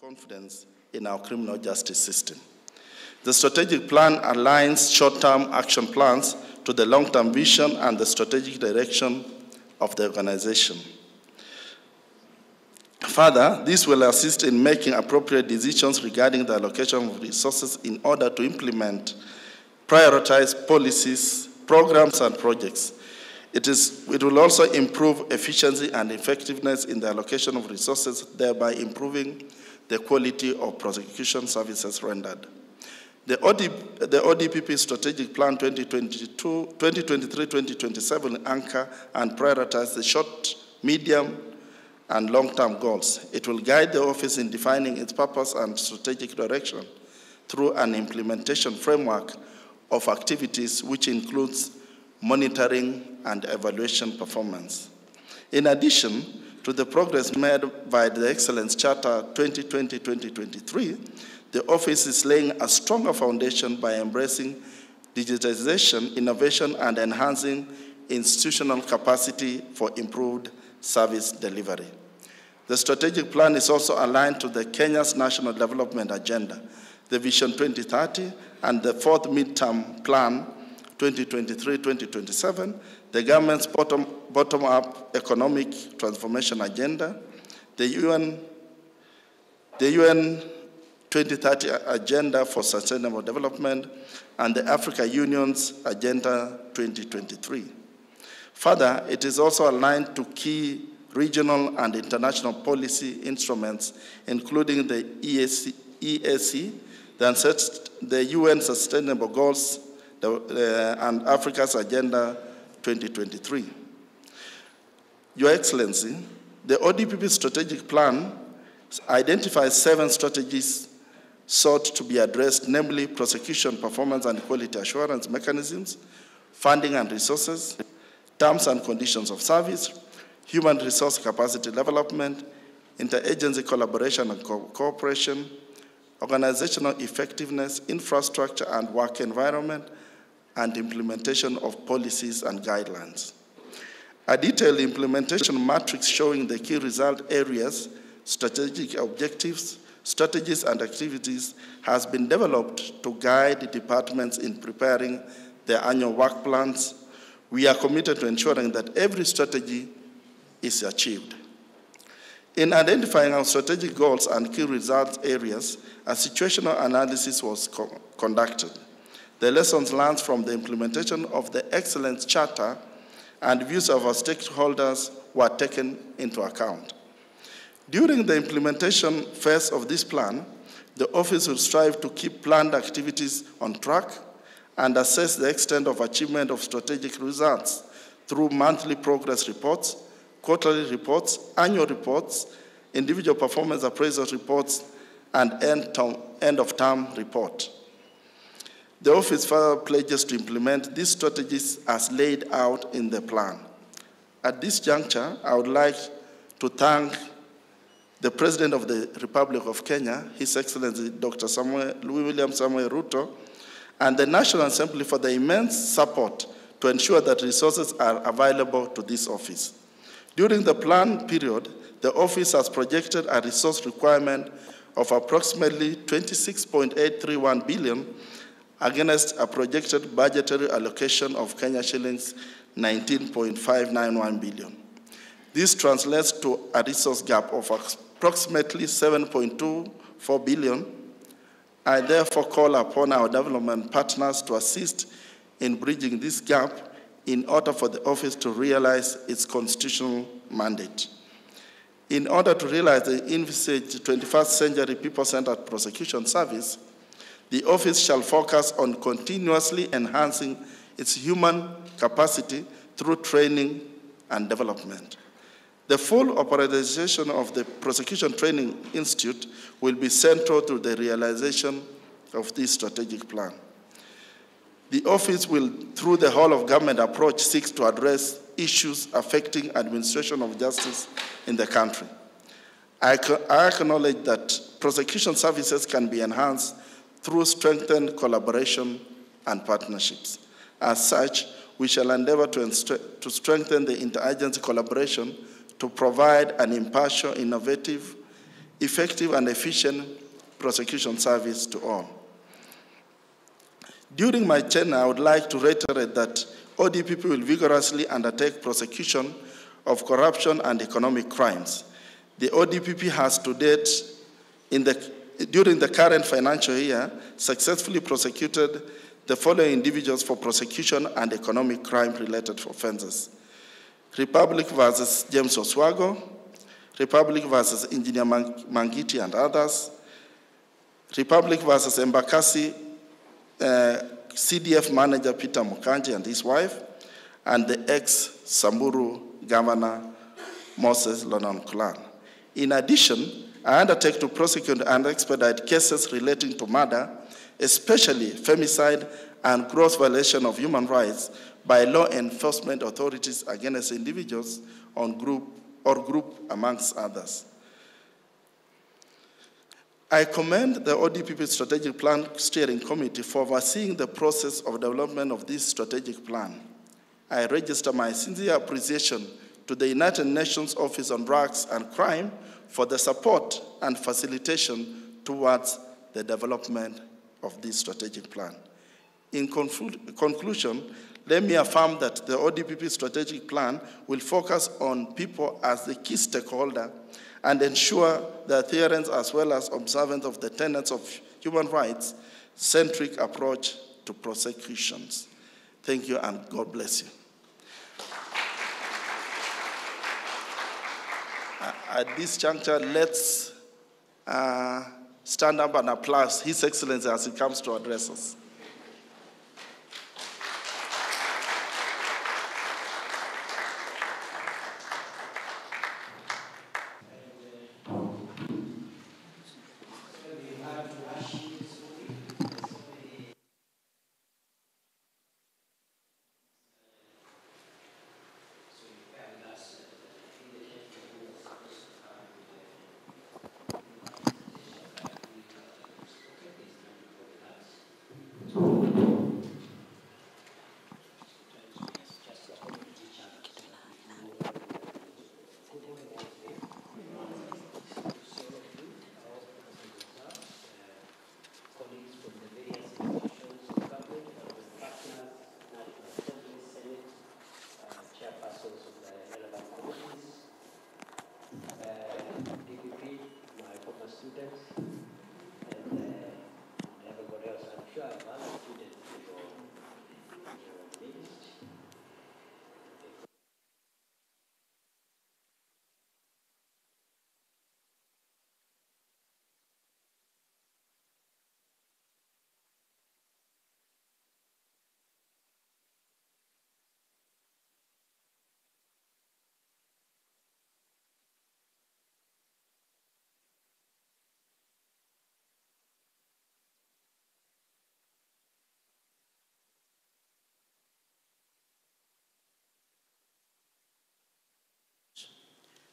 confidence in our criminal justice system. The strategic plan aligns short-term action plans to the long-term vision and the strategic direction of the organization. Further, this will assist in making appropriate decisions regarding the allocation of resources in order to implement prioritized policies, programs, and projects. It will also improve efficiency and effectiveness in the allocation of resources, thereby improving the quality of prosecution services rendered. The ODPP Strategic Plan 2023-2027 anchor and prioritize the short, medium, and long-term goals. It will guide the office in defining its purpose and strategic direction through an implementation framework of activities which includes monitoring and evaluation performance. In addition to the progress made by the Excellence Charter 2020-2023, the office is laying a stronger foundation by embracing digitization, innovation, and enhancing institutional capacity for improved service delivery. The strategic plan is also aligned to the Kenya's National Development Agenda, the Vision 2030, and the fourth midterm plan 2023-2027, the government's bottom-up economic transformation agenda, the UN 2030 Agenda for Sustainable Development, and the Africa Union's Agenda 2023. Further, it is also aligned to key regional and international policy instruments, including the EAC, the UN Sustainable Goals, and Africa's Agenda 2023. Your Excellency, the ODPP strategic plan identifies 7 strategies sought to be addressed, namely prosecution, performance and quality assurance mechanisms, funding and resources, terms and conditions of service, human resource capacity development, interagency collaboration and cooperation, organizational effectiveness, infrastructure and work environment, and implementation of policies and guidelines. A detailed implementation matrix showing the key result areas, strategic objectives, strategies, and activities has been developed to guide departments in preparing their annual work plans. We are committed to ensuring that every strategy is achieved. In identifying our strategic goals and key results areas, a situational analysis was conducted. The lessons learned from the implementation of the Excellence Charter and views of our stakeholders were taken into account. During the implementation phase of this plan, the office will strive to keep planned activities on track and assess the extent of achievement of strategic results through monthly progress reports, quarterly reports, annual reports, individual performance appraisal reports, and end-of-term report. The office further pledges to implement these strategies as laid out in the plan. At this juncture, I would like to thank the President of the Republic of Kenya, His Excellency Dr. William Samuel Ruto, and the National Assembly for the immense support to ensure that resources are available to this office. During the plan period, the office has projected a resource requirement of approximately 26.831 billion against a projected budgetary allocation of Kenya shillings 19.591 billion. This translates to a resource gap of approximately 7.24 billion. I therefore call upon our development partners to assist in bridging this gap in order for the office to realize its constitutional mandate. In order to realize the envisaged 21st century people-centered prosecution service, the office shall focus on continuously enhancing its human capacity through training and development. The full operationalization of the Prosecution Training Institute will be central to the realization of this strategic plan. The office will, through the whole of government approach, seek to address issues affecting administration of justice in the country. I acknowledge that prosecution services can be enhanced through strengthened collaboration and partnerships. As such, we shall endeavor to strengthen the interagency collaboration to provide an impartial, innovative, effective and efficient prosecution service to all. During my tenure, I would like to reiterate that ODPP will vigorously undertake prosecution of corruption and economic crimes. The ODPP has to date, during the current financial year, successfully prosecuted the following individuals for prosecution and economic crime-related offenses: Republic versus James Oswago, Republic versus Engineer Mangiti and others, Republic versus Embakasi CDF manager Peter Mukanji and his wife, and the ex-Samburu governor Moses Lonan Kulan. In addition, I undertake to prosecute and expedite cases relating to murder, especially femicide and gross violation of human rights by law enforcement authorities against individuals on group amongst others. I commend the ODPP Strategic Plan Steering Committee for overseeing the process of development of this strategic plan. I register my sincere appreciation to the United Nations Office on Drugs and Crime for the support and facilitation towards the development of this strategic plan. In conclusion, let me affirm that the ODPP strategic plan will focus on people as the key stakeholder and ensure the adherence as well as observance of the tenets of human rights-centric approach to prosecutions. Thank you and God bless you. At this juncture, let's stand up and applaud His Excellency as he comes to address us.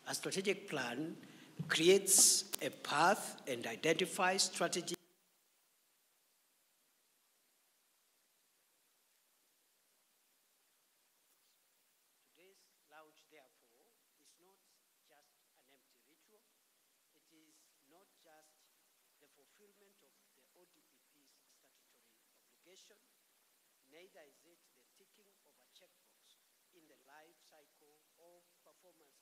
A strategic plan creates a path and identifies strategies neither is it the ticking of a checkbox in the life cycle of performance.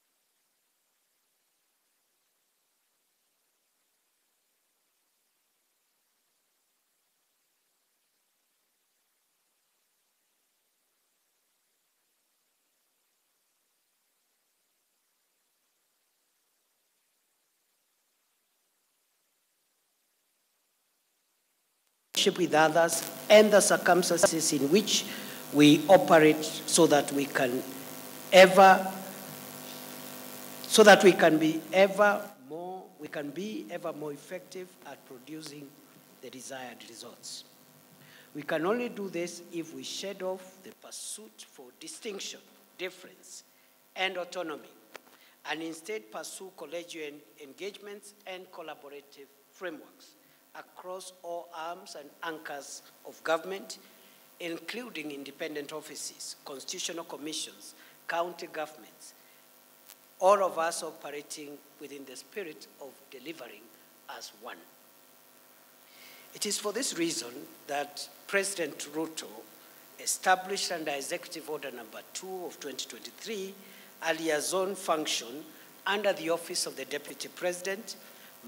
With others and the circumstances in which we operate so that we can be ever more effective at producing the desired results. We can only do this if we shed off the pursuit for distinction, difference, and autonomy, and instead pursue collegial engagements and collaborative frameworks across all arms and anchors of government, including independent offices, constitutional commissions, county governments, all of us operating within the spirit of delivering as one. It is for this reason that President Ruto established under Executive Order Number 2 of 2023 a liaison function under the Office of the Deputy President,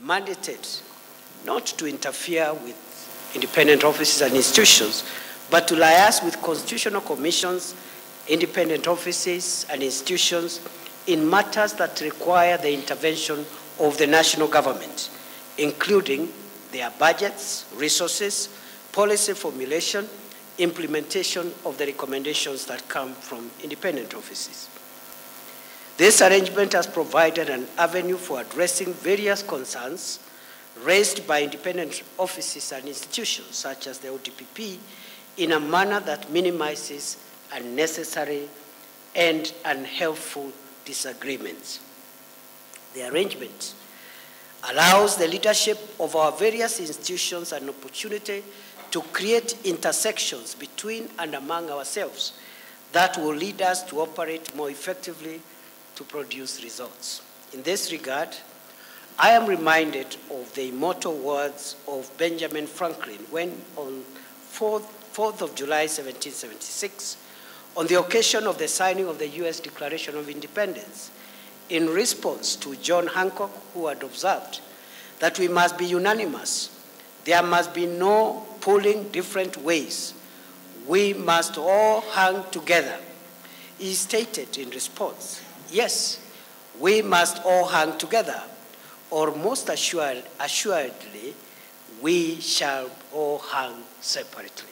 mandated not to interfere with independent offices and institutions, but to liaise with constitutional commissions, independent offices and institutions in matters that require the intervention of the national government, including their budgets, resources, policy formulation, implementation of the recommendations that come from independent offices. This arrangement has provided an avenue for addressing various concerns raised by independent offices and institutions, such as the ODPP, in a manner that minimizes unnecessary and unhelpful disagreements. The arrangement allows the leadership of our various institutions an opportunity to create intersections between and among ourselves that will lead us to operate more effectively to produce results. In this regard, I am reminded of the immortal words of Benjamin Franklin when on 4th of July 1776, on the occasion of the signing of the U.S. Declaration of Independence, in response to John Hancock, who had observed that we must be unanimous. There must be no pulling different ways. We must all hang together. He stated in response, yes, we must all hang together, or most assuredly, we shall all hang separately.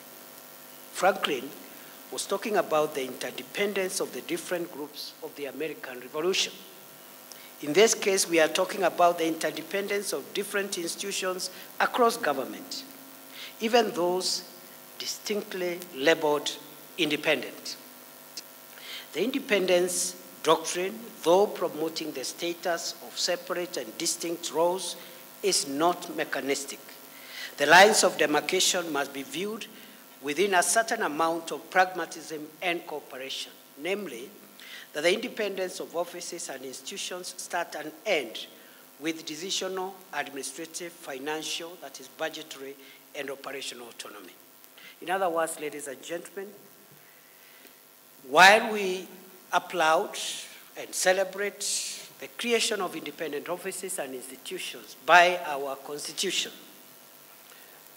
Franklin was talking about the interdependence of the different groups of the American Revolution. In this case, we are talking about the interdependence of different institutions across government, even those distinctly labeled independent. The independence doctrine, though promoting the status of separate and distinct roles, is not mechanistic. The lines of demarcation must be viewed within a certain amount of pragmatism and cooperation, namely, that the independence of offices and institutions start and end with decisional, administrative, financial, that is budgetary, and operational autonomy. In other words, ladies and gentlemen, while we applaud and celebrate the creation of independent offices and institutions by our Constitution,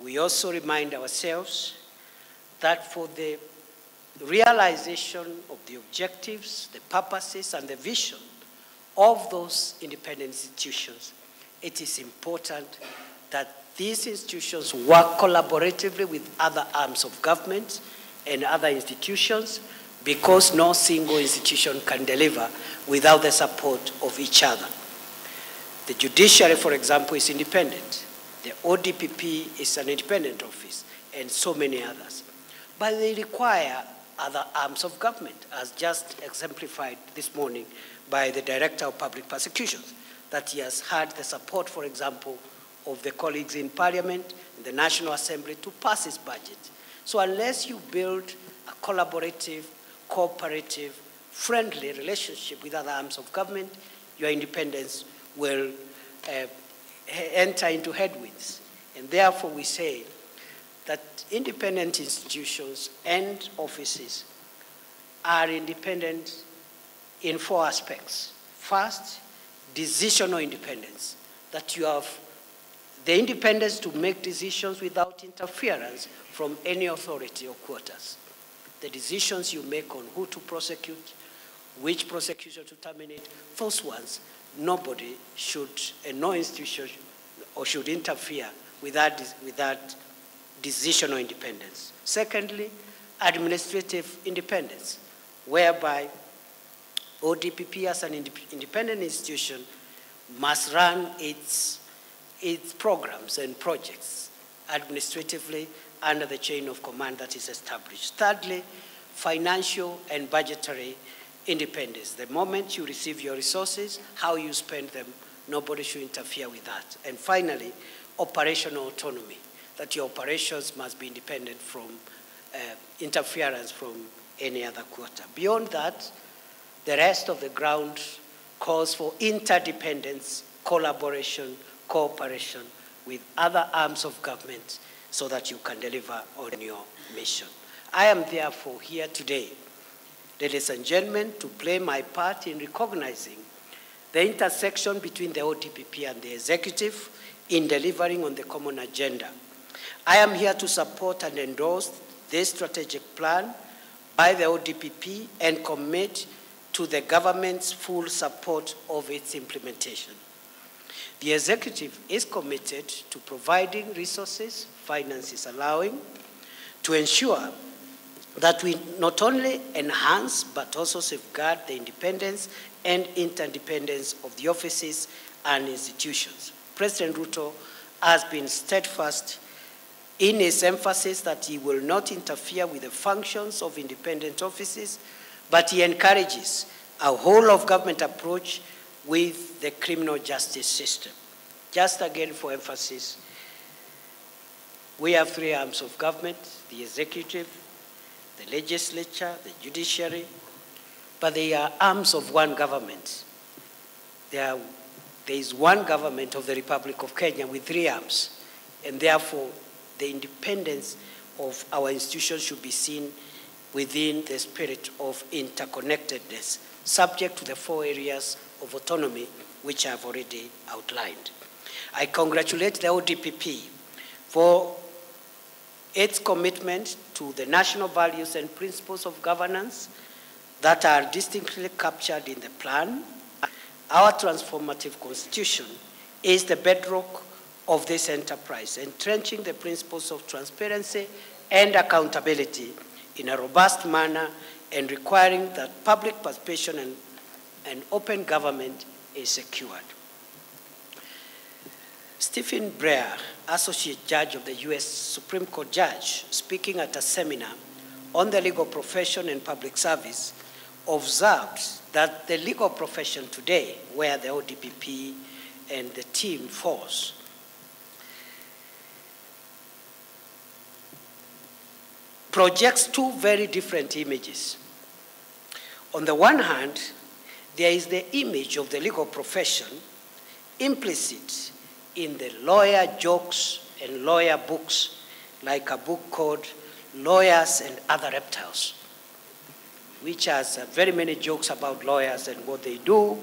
we also remind ourselves that for the realization of the objectives, the purposes, and the vision of those independent institutions, it is important that these institutions work collaboratively with other arms of government and other institutions, because no single institution can deliver without the support of each other. The judiciary, for example, is independent. The ODPP is an independent office, and so many others. But they require other arms of government, as just exemplified this morning by the Director of Public Prosecutions, that he has had the support, for example, of the colleagues in Parliament, in the National Assembly, to pass his budget. So unless you build a collaborative, cooperative, friendly relationship with other arms of government, your independence will enter into headwinds. And therefore we say that independent institutions and offices are independent in 4 aspects. First, decisional independence, that you have the independence to make decisions without interference from any authority or quarters. The decisions you make on who to prosecute, which prosecution to terminate, those ones, nobody should, and no institution or should interfere with that decisional independence. Secondly, administrative independence, whereby ODPP as an independent institution must run its programs and projects administratively under the chain of command that is established. Thirdly, financial and budgetary independence. The moment you receive your resources, how you spend them, nobody should interfere with that. And finally, operational autonomy, that your operations must be independent from interference from any other quarter. Beyond that, the rest of the ground calls for interdependence, collaboration, cooperation with other arms of government so that you can deliver on your mission. I am therefore here today, ladies and gentlemen, to play my part in recognizing the intersection between the ODPP and the executive in delivering on the common agenda. I am here to support and endorse this strategic plan by the ODPP and commit to the government's full support of its implementation. The executive is committed to providing resources, finances allowing, to ensure that we not only enhance but also safeguard the independence and interdependence of the offices and institutions. President Ruto has been steadfast in his emphasis that he will not interfere with the functions of independent offices, but he encourages a whole-of-government approach with the criminal justice system. Just again for emphasis, we have three arms of government: the executive, the legislature, the judiciary, but they are arms of one government. There is one government of the Republic of Kenya with three arms, and therefore the independence of our institutions should be seen within the spirit of interconnectedness, subject to the 4 areas of autonomy which I have already outlined. I congratulate the ODPP for its commitment to the national values and principles of governance that are distinctly captured in the plan. Our transformative constitution is the bedrock of this enterprise, entrenching the principles of transparency and accountability in a robust manner and requiring that public participation and open government is secured. Stephen Breyer, Associate Judge of the U.S. Supreme Court Judge, speaking at a seminar on the legal profession and public service, observed that the legal profession today, where the ODPP and the team falls, projects two very different images. On the one hand, there is the image of the legal profession implicit in the lawyer jokes and lawyer books, like a book called Lawyers and Other Reptiles, which has very many jokes about lawyers and what they do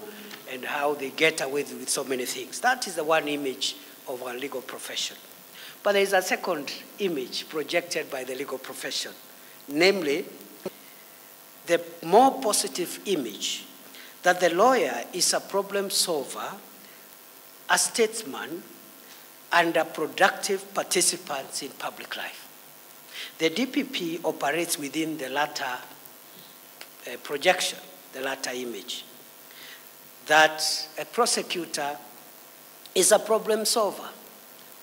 and how they get away with so many things. That is the one image of our legal profession. But there is a second image projected by the legal profession, namely the more positive image that the lawyer is a problem solver, a statesman, and a productive participant in public life. The DPP operates within the latter projection, the latter image, that a prosecutor is a problem solver.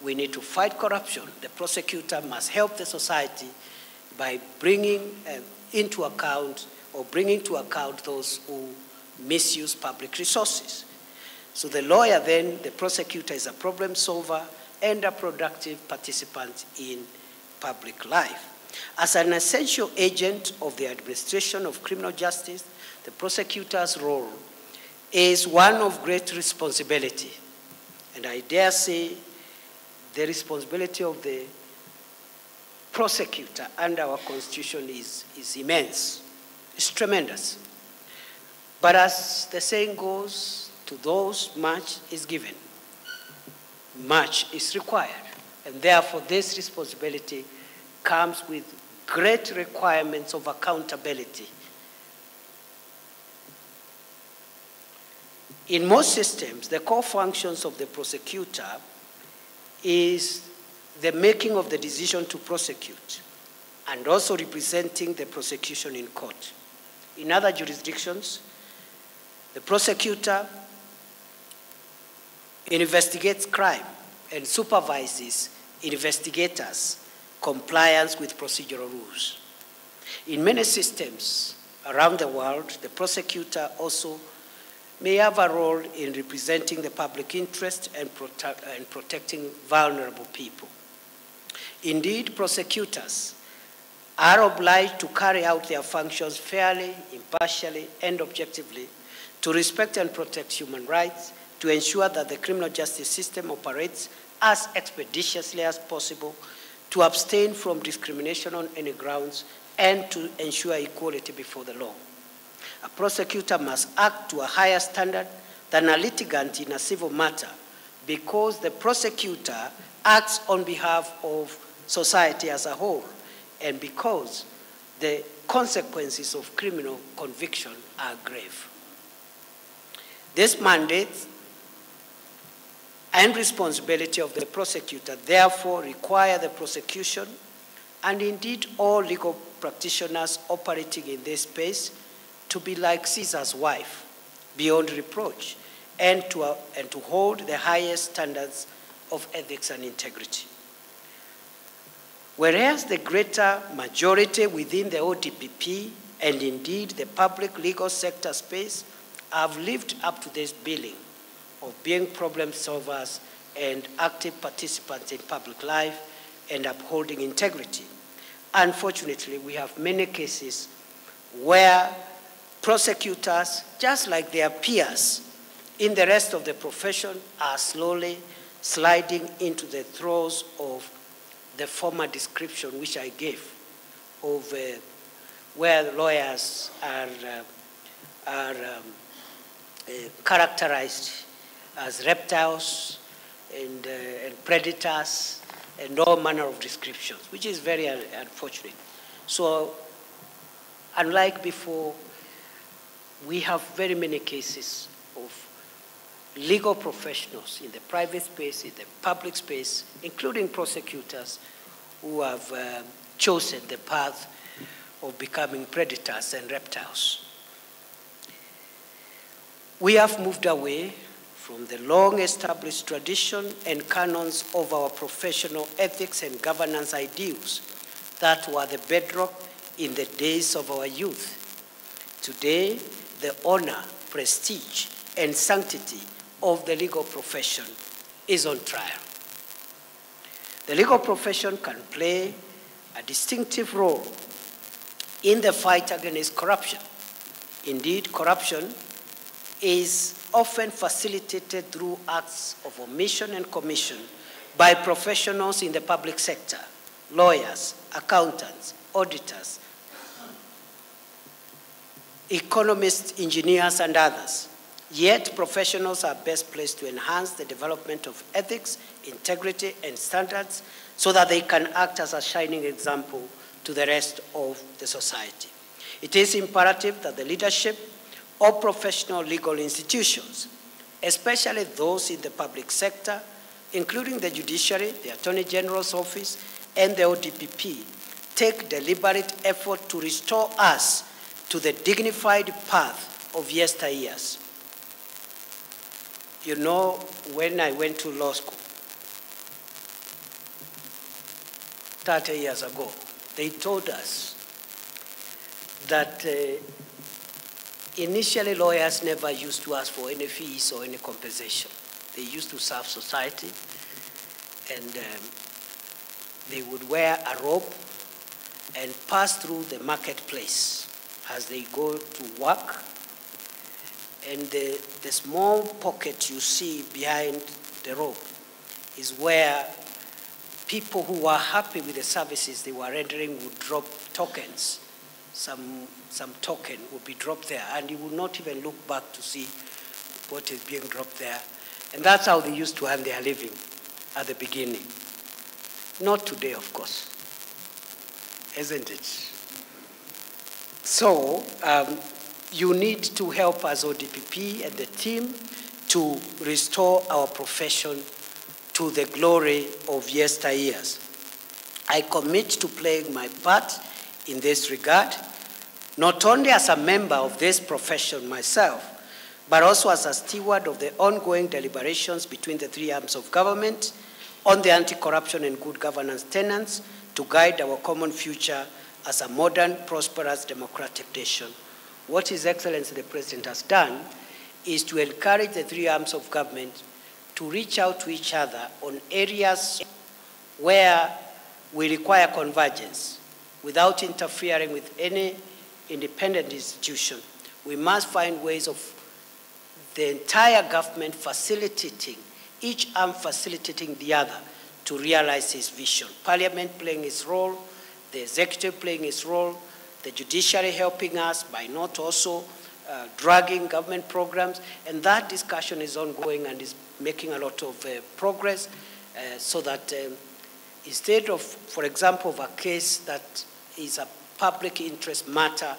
We need to fight corruption. The prosecutor must help the society by bringing into account or bringing to account those who misuse public resources. So the lawyer then, the prosecutor, is a problem solver and a productive participant in public life. As an essential agent of the administration of criminal justice, the prosecutor's role is one of great responsibility. And I dare say the responsibility of the prosecutor under our Constitution is immense. It's tremendous. But as the saying goes, to those much is given, much is required. And therefore, this responsibility comes with great requirements of accountability. In most systems, the core functions of the prosecutor is the making of the decision to prosecute and also representing the prosecution in court. In other jurisdictions, the prosecutor investigates crime and supervises investigators' compliance with procedural rules. In many systems around the world, the prosecutor also may have a role in representing the public interest and protecting vulnerable people. Indeed, prosecutors are obliged to carry out their functions fairly, impartially, and objectively to respect and protect human rights, to ensure that the criminal justice system operates as expeditiously as possible, to abstain from discrimination on any grounds, and to ensure equality before the law. A prosecutor must act to a higher standard than a litigant in a civil matter because the prosecutor acts on behalf of society as a whole and because the consequences of criminal conviction are grave. This mandate and responsibility of the prosecutor therefore require the prosecution and indeed all legal practitioners operating in this space to be like Caesar's wife, beyond reproach, and to hold the highest standards of ethics and integrity. Whereas the greater majority within the ODPP and indeed the public legal sector space have lived up to this billing of being problem solvers and active participants in public life and upholding integrity. Unfortunately, we have many cases where prosecutors, just like their peers in the rest of the profession, are slowly sliding into the throes of the former description which I gave of where lawyers are characterized as reptiles and predators and all manner of descriptions, which is very unfortunate. So unlike before, we have very many cases of legal professionals in the private space, in the public space, including prosecutors who have chosen the path of becoming predators and reptiles. We have moved away from the long-established tradition and canons of our professional ethics and governance ideals that were the bedrock in the days of our youth. Today, the honor, prestige, and sanctity of the legal profession is on trial. The legal profession can play a distinctive role in the fight against corruption. Indeed, corruption is often facilitated through acts of omission and commission by professionals in the public sector, lawyers, accountants, auditors, economists, engineers, and others. Yet, professionals are best placed to enhance the development of ethics, integrity, and standards so that they can act as a shining example to the rest of the society. It is imperative that the leadership of professional legal institutions, especially those in the public sector, including the judiciary, the Attorney General's office, and the ODPP, take deliberate effort to restore us to the dignified path of yesteryears. You know, when I went to law school 30 years ago, they told us that initially lawyers never used to ask for any fees or any compensation. They used to serve society, and they would wear a robe and pass through the marketplace as they go to work. And the small pocket you see behind the robe is where people who were happy with the services they were rendering would drop tokens. Some token would be dropped there, and you would not even look back to see what is being dropped there. And that's how they used to earn their living at the beginning. Not today, of course, isn't it? So, you need to help us, ODPP and the team, to restore our profession to the glory of yesteryears. I commit to playing my part in this regard, not only as a member of this profession myself, but also as a steward of the ongoing deliberations between the three arms of government on the anti-corruption and good governance tenets to guide our common future as a modern, prosperous, democratic nation. What His Excellency the President has done is to encourage the three arms of government to reach out to each other on areas where we require convergence without interfering with any independent institution. We must find ways of the entire government facilitating, each arm facilitating the other to realize his vision. Parliament playing its role, the executive playing its role, the judiciary helping us by not also dragging government programs, and that discussion is ongoing and is making a lot of progress so that instead of, for example, of a case that is a public interest matter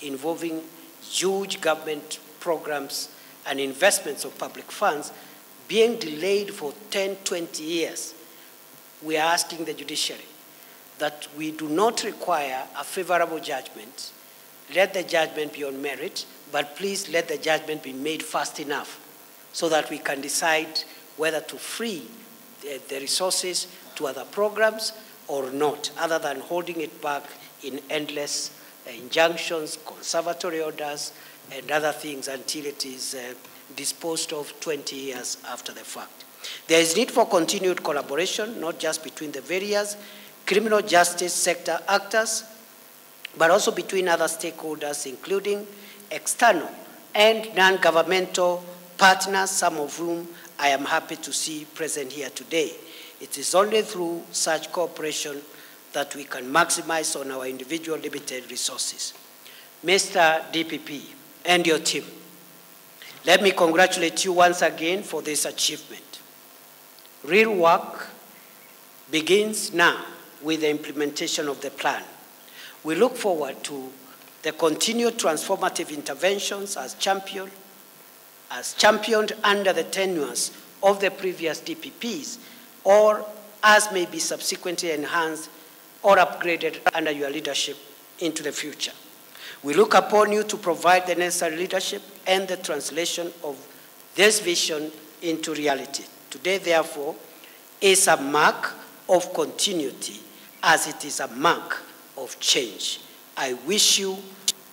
involving huge government programs and investments of public funds being delayed for 10, 20 years, we are asking the judiciary that we do not require a favorable judgment. Let the judgment be on merit, but please let the judgment be made fast enough so that we can decide whether to free the resources to other programs or not, other than holding it back in endless injunctions, conservatory orders, and other things until it is disposed of 20 years after the fact. There is need for continued collaboration, not just between the various criminal justice sector actors, but also between other stakeholders, including external and non-governmental partners, some of whom I am happy to see present here today. It is only through such cooperation that we can maximize on our individual limited resources. Mr. DPP and your team, let me congratulate you once again for this achievement. Real work begins now with the implementation of the plan. We look forward to the continued transformative interventions as championed under the tenures of the previous DPPs, or as may be subsequently enhanced or upgraded under your leadership into the future. We look upon you to provide the necessary leadership and the translation of this vision into reality. Today, therefore, is a mark of continuity as it is a mark of change. I wish you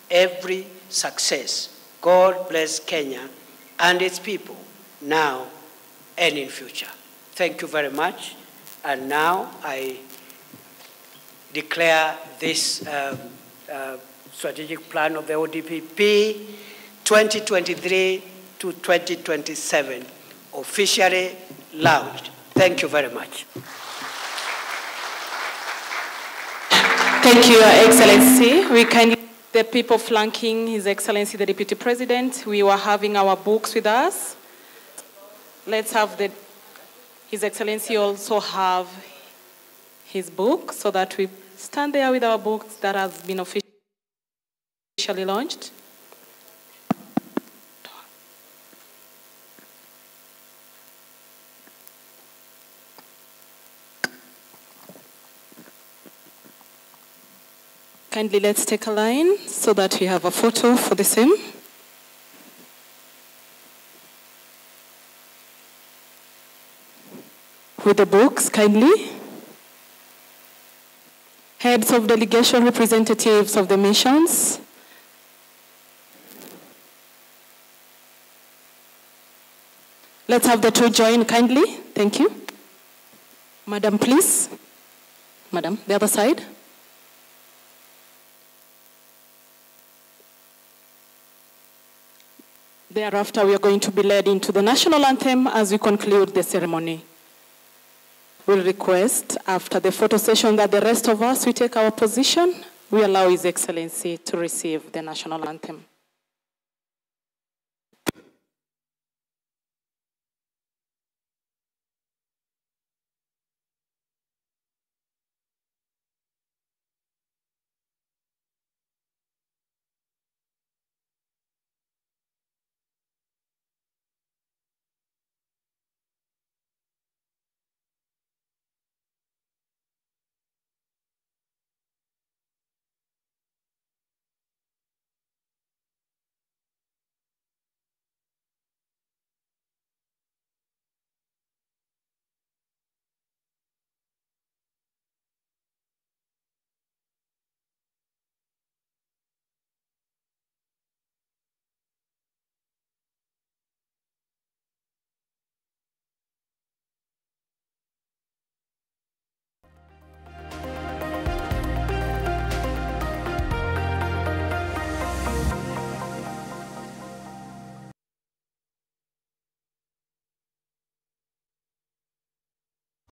every success. God bless Kenya and its people now and in future. Thank you very much. And now I declare this strategic plan of the ODPP 2023 to 2027 officially launched. Thank you very much. Thank you, Your Excellency. We kindly the people flanking His Excellency the Deputy President. We were having our books with us. Let's have His Excellency also have his book so that we stand there with our books that have been officially launched. Kindly let's take a line so that we have a photo for the same. With the books, kindly. Heads of delegation, representatives of the missions. Let's have the two join kindly. Thank you. Madam, please. Madam, the other side. Thereafter, we are going to be led into the national anthem as we conclude the ceremony. We'll request after the photo session that the rest of us, we take our position. We allow His Excellency to receive the national anthem.